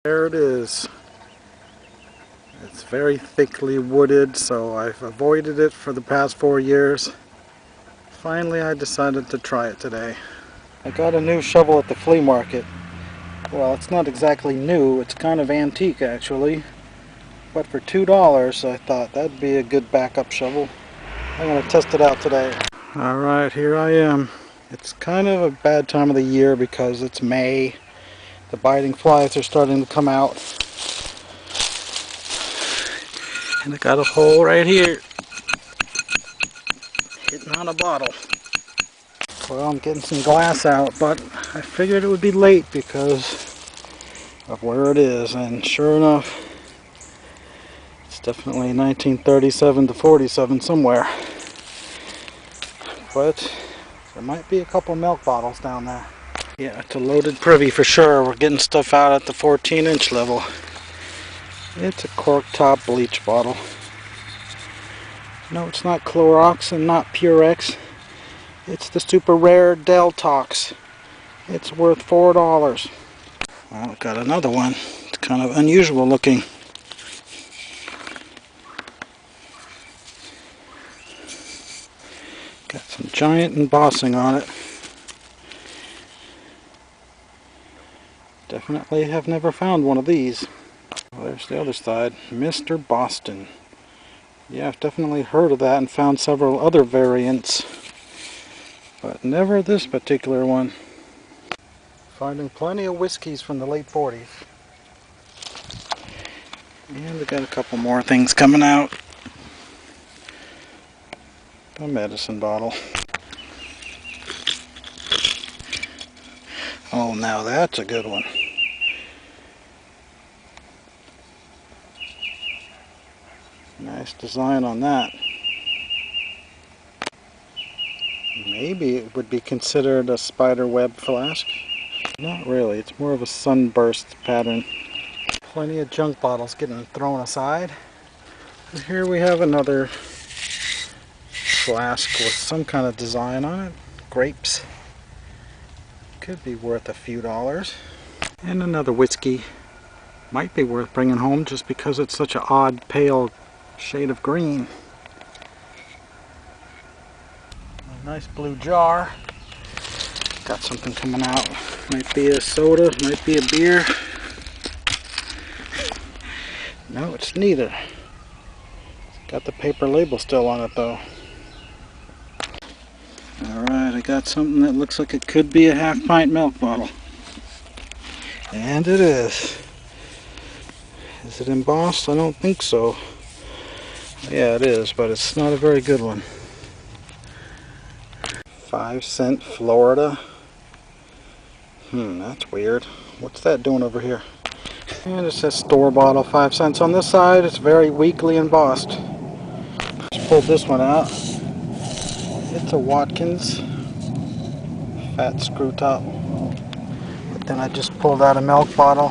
There it is. It's very thickly wooded, so I've avoided it for the past 4 years. Finally, I decided to try it today. I got a new shovel at the flea market. Well, it's not exactly new, it's kind of antique actually. But for $2, I thought that'd be a good backup shovel. I'm going to test it out today. Alright, here I am. It's kind of a bad time of the year because it's May. The biting flies are starting to come out. And I got a hole right here. Hitting on a bottle. Well, I'm getting some glass out, but I figured it would be late because of where it is. And sure enough, it's definitely 1937 to 47 somewhere. But there might be a couple milk bottles down there. Yeah, it's a loaded Privy for sure. We're getting stuff out at the 14-inch level. It's a cork top bleach bottle. No, it's not Clorox and not Purex. It's the super rare Deltox. It's worth $4. Well, I've got another one. It's kind of unusual looking. Got some giant embossing on it. Definitely have never found one of these. Well, there's the other side. Mr. Boston. Yeah, I've definitely heard of that and found several other variants, but never this particular one. Finding plenty of whiskeys from the late 40s. And we got a couple more things coming out. A medicine bottle. Oh, now that's a good one. Nice design on that. Maybe it would be considered a spider web flask. Not really, it's more of a sunburst pattern. Plenty of junk bottles getting thrown aside. And here we have another flask with some kind of design on it. Grapes. Could be worth a few dollars. And another whiskey. Might be worth bringing home just because it's such an odd pale shade of green. A nice blue jar. Got something coming out. Might be a soda, might be a beer. No, it's neither. Got the paper label still on it though. Alright, I got something that looks like it could be a half-pint milk bottle. And it is. Is it embossed? I don't think so. Yeah, it is, but it's not a very good one. 5-cent Florida. That's weird. What's that doing over here? And it says store bottle, 5 cents on this side. It's very weakly embossed. Just pulled this one out. It's a Watkins fat screw top. But then I just pulled out a milk bottle.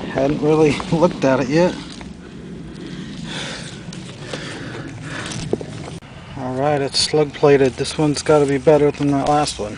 Hadn't really looked at it yet. Alright, it's slug plated. This one's got to be better than that last one.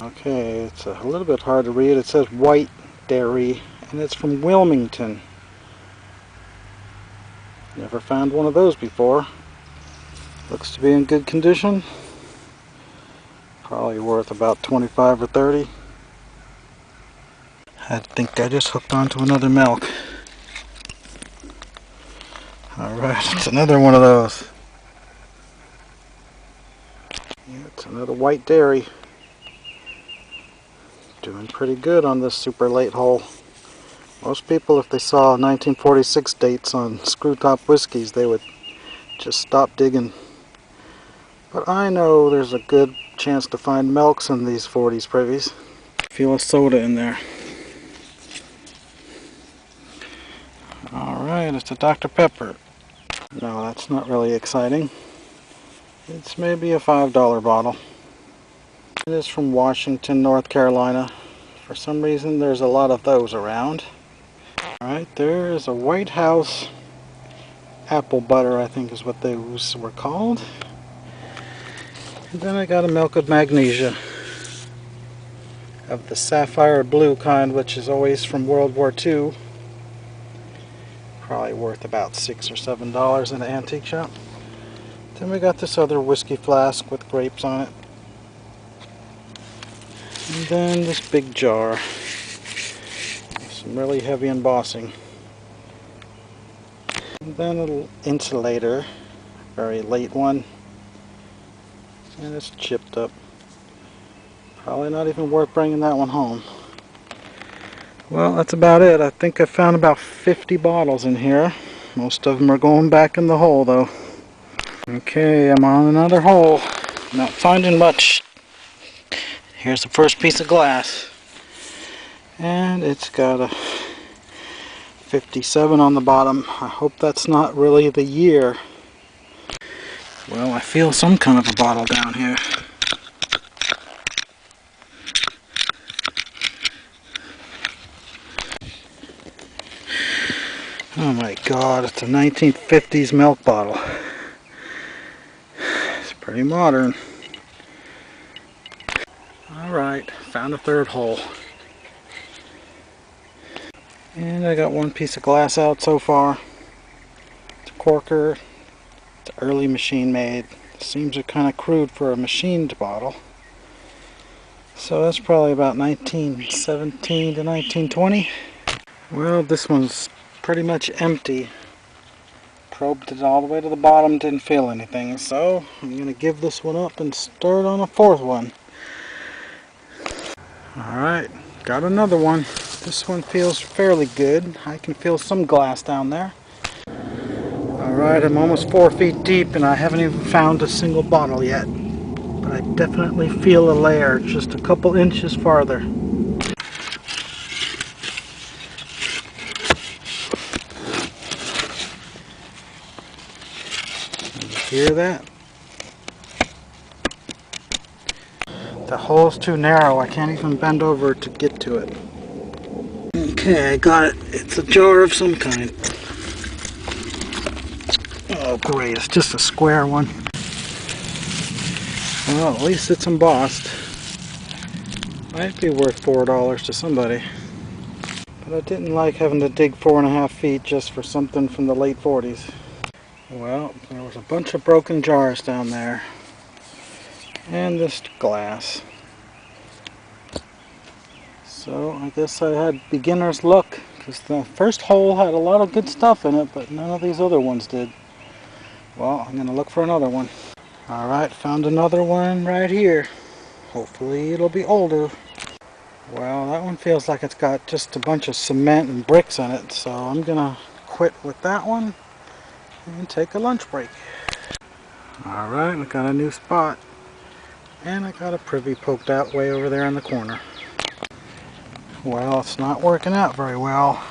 Okay, it's a little bit hard to read. It says white dairy and it's from Wilmington. Never found one of those before. Looks to be in good condition. Probably worth about 25 or 30. I think I just hooked onto another milk. Alright, it's another one of those. Yeah, it's another white dairy. Doing pretty good on this super late hole. Most people, if they saw 1946 dates on screw top whiskeys, they would just stop digging. But I know there's a good chance to find milks in these 40s privies. Feel a soda in there. Alright, it's a Dr. Pepper. No, that's not really exciting. It's maybe a $5 bottle. It is from Washington, North Carolina. For some reason there's a lot of those around. Alright, there is a White House apple butter, I think is what those were called. And then I got a milk of magnesia. of the sapphire blue kind, which is always from World War II. Probably worth about $6 or $7 in an antique shop. Then we got this other whiskey flask with grapes on it. And then this big jar. Some really heavy embossing. And then a little insulator. Very late one. And it's chipped up. Probably not even worth bringing that one home. Well, that's about it. I think I found about 50 bottles in here. Most of them are going back in the hole though. Okay, I'm on another hole. Not finding much. Here's the first piece of glass. And it's got a 57 on the bottom. I hope that's not really the year. Well, I feel some kind of a bottle down here. Oh my god, it's a 1950s milk bottle. It's pretty modern. Alright, found a third hole. And I got one piece of glass out so far. It's a corker. It's early machine made. Seems kind of crude for a machined bottle. So that's probably about 1917 to 1920. Well, this one's pretty much empty. Probed it all the way to the bottom, didn't feel anything. So I'm going to give this one up and start on a fourth one. Alright, got another one. This one feels fairly good. I can feel some glass down there. Alright, I'm almost 4 feet deep and I haven't even found a single bottle yet. But I definitely feel a layer just a couple inches farther. Hear that? The hole's too narrow. I can't even bend over to get to it. Okay, I got it. It's a jar of some kind. Oh great, it's just a square one. Well, at least it's embossed. Might be worth $4 to somebody. But I didn't like having to dig 4.5 feet just for something from the late 40s. Well, there was a bunch of broken jars down there. And this glass. So I guess I had beginner's luck, because the first hole had a lot of good stuff in it, but none of these other ones did. Well, I'm going to look for another one. Alright, found another one right here. Hopefully it'll be older. Well, that one feels like it's got just a bunch of cement and bricks in it, so I'm going to quit with that one and take a lunch break. Alright, I got a new spot. And I got a Privy poked out way over there in the corner. Well, it's not working out very well.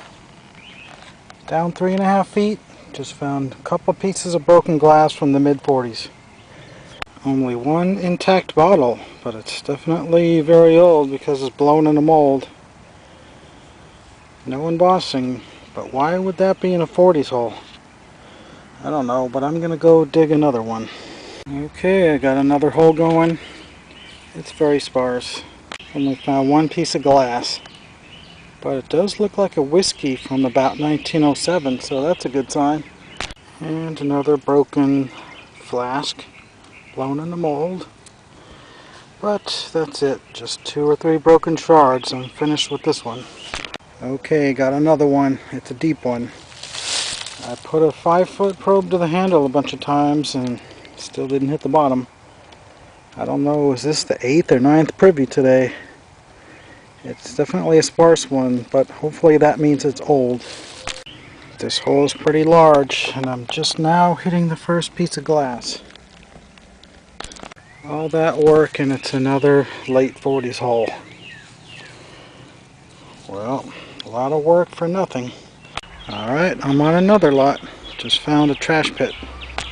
Down 3.5 feet. Just found a couple pieces of broken glass from the mid-40s. Only one intact bottle, but it's definitely very old because it's blown in a mold. No embossing, but why would that be in a 40s hole? I don't know, but I'm gonna go dig another one. Okay, I got another hole going. It's very sparse. Only found one piece of glass. But it does look like a whiskey from about 1907, so that's a good sign. And another broken flask. Blown in the mold. But that's it. Just 2 or 3 broken shards. I'm finished with this one. Okay, got another one. It's a deep one. I put a 5-foot probe to the handle a bunch of times and still didn't hit the bottom. I don't know, is this the 8th or 9th Privy today? It's definitely a sparse one, but hopefully that means it's old. This hole is pretty large, and I'm just now hitting the first piece of glass. All that work and it's another late 40s hole. Well, a lot of work for nothing. Alright, I'm on another lot. Just found a trash pit.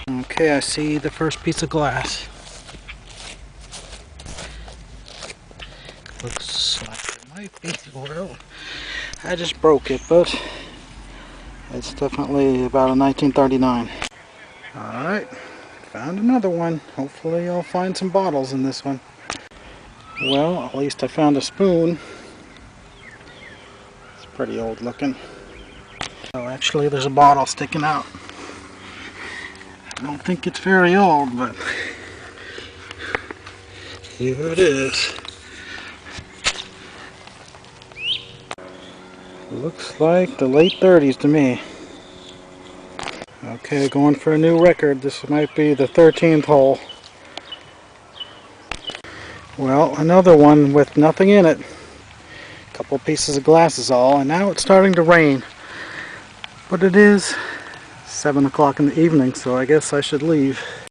Okay, I see the first piece of glass. Looks like it might be oil. I just broke it, but it's definitely about a 1939. Alright, found another one. Hopefully I'll find some bottles in this one. Well, at least I found a spoon. It's pretty old looking. Oh, actually there's a bottle sticking out. I don't think it's very old, but here it is. Looks like the late 30s to me. Okay, going for a new record. This might be the 13th hole. Well, another one with nothing in it. A couple pieces of glass is all, and now it's starting to rain. But it is 7 o'clock in the evening, so I guess I should leave.